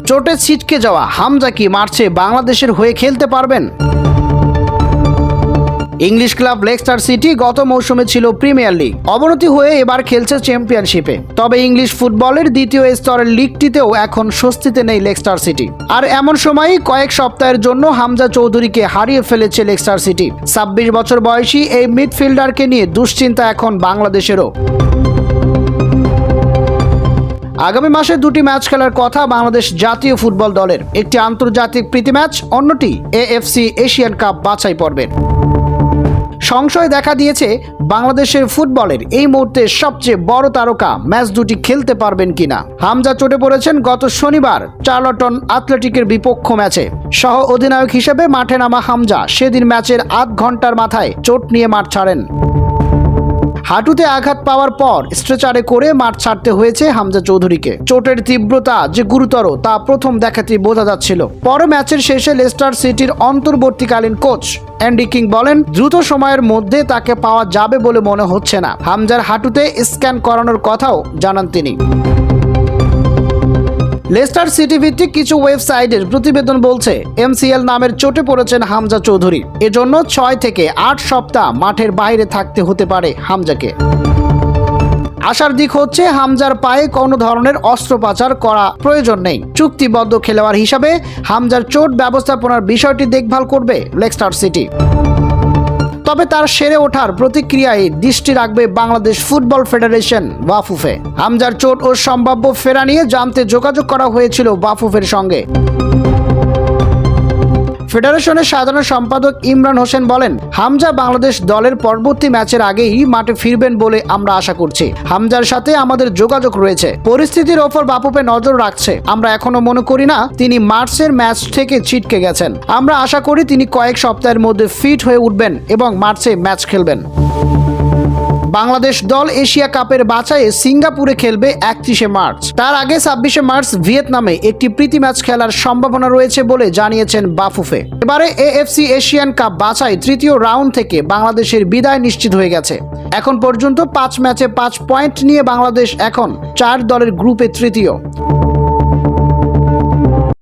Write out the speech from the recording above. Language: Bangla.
চোটে ছিটকে যাওয়া হামজা কি মার্চে বাংলাদেশের হয়ে খেলতে পারবেন? ইংলিশ ক্লাব লেস্টার সিটি গত মৌসুমে ছিল প্রিমিয়ার লিগ, অবনতি হয়ে এবার খেলছে চ্যাম্পিয়নশিপে। তবে ইংলিশ ফুটবলের দ্বিতীয় স্তরের লিগটিতেও এখন স্বস্তিতে নেই লেস্টার সিটি। আর এমন সময়ই কয়েক সপ্তাহের জন্য হামজা চৌধুরীকে হারিয়ে ফেলেছে লেস্টার সিটি। 26 বছর বয়সী এই মিডফিল্ডারকে নিয়ে দুশ্চিন্তা এখন বাংলাদেশেরও। আগামী মাসে 2টি ম্যাচ খেলার কথা বাংলাদেশ জাতীয় ফুটবল দলের। একটি আন্তর্জাতিক প্রীতি ম্যাচ, অন্যটি এএফসি এশিয়ান কাপ বাছাই পর্বের। সংশয় দেখা দিয়েছে বাংলাদেশের ফুটবলের এই মুহূর্তে সবচেয়ে বড় তারকা ম্যাচ দুটি খেলতে পারবেন কিনা। হামজা চোটে পড়েছেন গত শনিবার চার্লটন অ্যাথলেটিকের বিপক্ষ ম্যাচে। সহ অধিনায়ক হিসেবে মাঠে নামা হামজা সেদিন ম্যাচের আধ ঘন্টার মাথায় চোট নিয়ে মাঠ ছাড়েন। হাঁটুতে আঘাত পাওয়ার পর স্ট্রেচারে করে মাঠ ছাড়তে হয়েছে হামজা চৌধুরীকে। চোটের তীব্রতা যে গুরুতর তা প্রথম দেখাতেই বোঝা যাচ্ছিল। পরে ম্যাচের শেষে লেস্টার সিটির অন্তর্বর্তীকালীন কোচ অ্যান্ডি কিং বলেন, দ্রুত সময়ের মধ্যে তাকে পাওয়া যাবে বলে মনে হচ্ছে না। হামজার হাঁটুতে স্ক্যান করানোর কথাও জানান তিনি। লেস্টার সিটি ভিত্তিক কিছু ওয়েবসাইটের প্রতিবেদন বলছে এমসিএল নামের চোটে পড়েছেন হামজা চৌধুরী। এজন্য 6 থেকে 8 সপ্তাহ মাঠের বাইরে থাকতে হতে পারে হামজাকে। আশার দিক হচ্ছে হামজার পায়ে কোনো ধরনের অস্ত্রোপচার করা প্রয়োজন নেই। চুক্তিবদ্ধ খেলোয়াড় হিসাবে হামজার চোট ব্যবস্থাপনার বিষয়টি দেখভাল করবে লেস্টার সিটি। তবে তার সেরে ওঠার প্রতিক্রিয়ায় দৃষ্টি রাখবে বাংলাদেশ ফুটবল ফেডারেশন বাফুফে। হামজার চোট ও সম্ভাব্য ফেরা নিয়ে জানতে যোগাযোগ করা হয়েছিল বাফুফের সঙ্গে। ফেডারেশনের সাধারণ সম্পাদক ইমরান হোসেন বলেন, হামজা বাংলাদেশ দলের পরবর্তী ম্যাচের আগেই মাঠে ফিরবেন বলে আমরা আশা করছি। হামজার সাথে আমাদের যোগাযোগ রয়েছে। পরিস্থিতির ওপর বাফুফে নজর রাখছে। আমরা এখনো মনে করি না তিনি মার্চের ম্যাচ থেকে ছিটকে গেছেন। আমরা আশা করি তিনি কয়েক সপ্তাহের মধ্যে ফিট হয়ে উঠবেন এবং মার্চে ম্যাচ খেলবেন। বাংলাদেশ দল এশিয়া কাপের বাছাইয়ে সিঙ্গাপুরে খেলবে 31শে মার্চ। তার আগে 26শে মার্চ ভিয়েতনামে একটি প্রীতি ম্যাচ খেলার সম্ভাবনা রয়েছে বলে জানিয়েছেন বাফুফে। এবারে এএফসি এশিয়ান কাপ বাছাই তৃতীয় রাউন্ড থেকে বাংলাদেশের বিদায় নিশ্চিত হয়ে গেছে। এখন পর্যন্ত 5 ম্যাচে 5 পয়েন্ট নিয়ে বাংলাদেশ এখন 4 দলের গ্রুপে তৃতীয়।